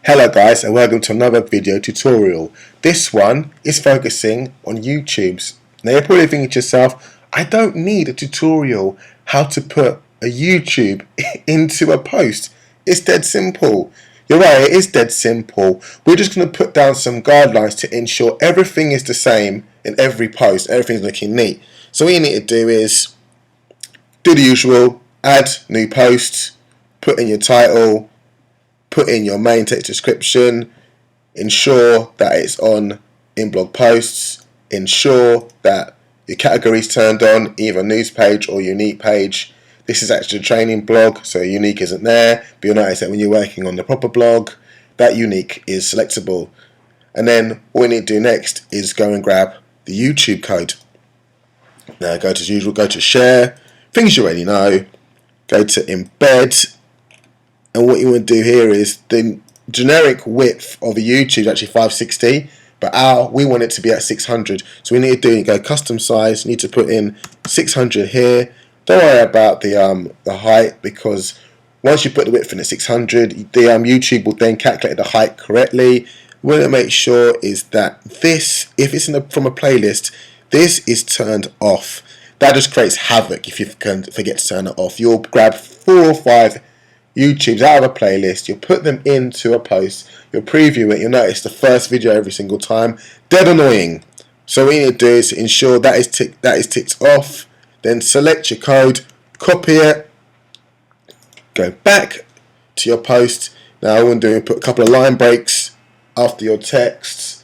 Hello guys, and welcome to another video tutorial. This one is focusing on YouTube's. Now you're probably thinking to yourself, I don't need a tutorial how to put a YouTube into a post. It's dead simple. You're right, it is dead simple. We're just going to put down some guidelines to ensure everything is the same in every post, everything's looking neat. So what you need to do is do the usual, add new post, put in your title, put in your main text description, ensure that it's on in blog posts, ensure that your category is turned on, either news page or unique page. This is actually a training blog, so unique isn't there, but you'll notice that when you're working on the proper blog, that unique is selectable. And then what we need to do next is go and grab the YouTube code. Now go to as usual, go to share, things you already know, go to embed. And what you want to do here is the generic width of a YouTube is actually 560, but we want it to be at 600. So we need to go custom size. You need to put in 600 here. Don't worry about the height, because once you put the width in at 600, the YouTube will then calculate the height correctly. What we want to make sure is that this, if it's from a playlist, this is turned off. That just creates havoc if you forget to turn it off. You'll grab 4 or 5 YouTubes out of a playlist, you'll put them into a post, you'll preview it, you'll notice the first video every single time. Dead annoying. So what you need to do is ensure that is ticked off, then select your code, copy it, go back to your post. Now what I'm doing is put a couple of line breaks after your text,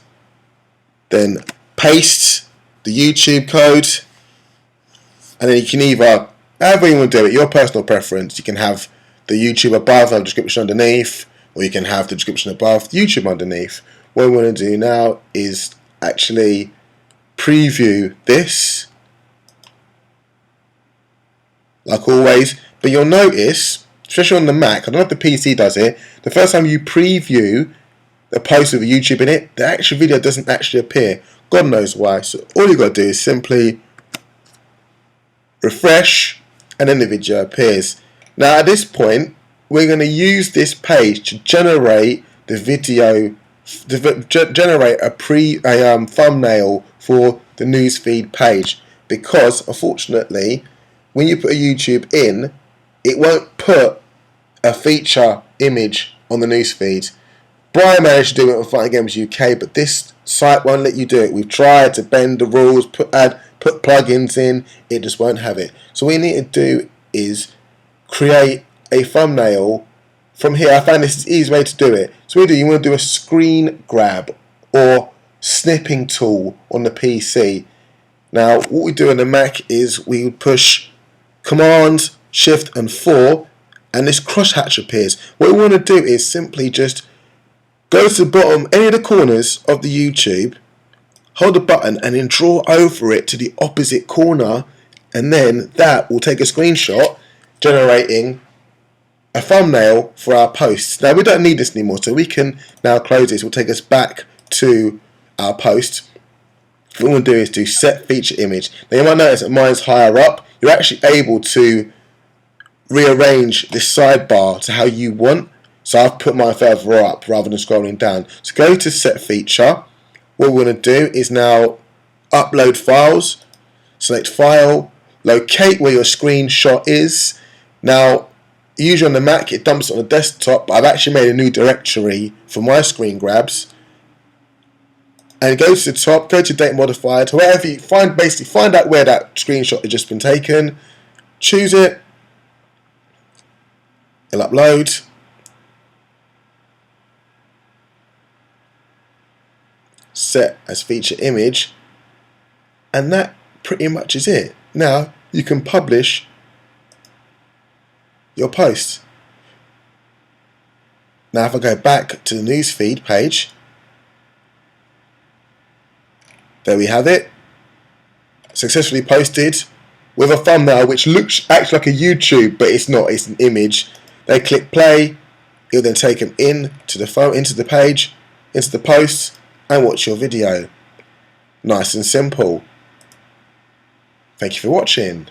then paste the YouTube code, and then you can either, however you want to do it, your personal preference, you can have the YouTube above and the description underneath, or you can have the description above, YouTube underneath. What we want to do now is actually preview this, like always. But you'll notice, especially on the Mac, I don't know if the PC does it, the first time you preview the post with YouTube in it, the actual video doesn't actually appear. God knows why. So all you've got to do is simply refresh, and then the video appears. Now at this point, we're going to use this page to generate the video, generate a thumbnail for the newsfeed page, because unfortunately, when you put a YouTube in, it won't put a feature image on the newsfeed. Brian managed to do it on Fighting Games UK, but this site won't let you do it. We've tried to bend the rules, put plugins in, it just won't have it. So what we need to do is create a thumbnail from here. I found this is the easiest way to do it. So you want to do a screen grab or snipping tool on the PC. Now what we do on the Mac is we would push Command, Shift and 4, and this crosshatch appears. What we want to do is simply just go to the bottom, any of the corners of the YouTube, hold the button and then draw over it to the opposite corner, and then that will take a screenshot, generating a thumbnail for our posts. Now we don't need this anymore, so we can now close this. Will take us back to our post. What we want to do is to set feature image. Now you might notice that mine's higher up. You're actually able to rearrange this sidebar to how you want. So I've put mine further up rather than scrolling down. So go to set feature. What we're going to do is now upload files. Select file. Locate where your screenshot is. Now, usually on the Mac it dumps it on the desktop, but I've actually made a new directory for my screen grabs. And go to the top, go to date modified, wherever you find, basically find out where that screenshot has just been taken, choose it, it'll upload. Set as feature image, and that pretty much is it. Now you can publish your post. Now if I go back to the newsfeed page, there we have it, successfully posted with a thumbnail which acts like a YouTube, but it's not, it's an image. They click play, it'll then take them into the page, into the post, and watch your video. Nice and simple. Thank you for watching.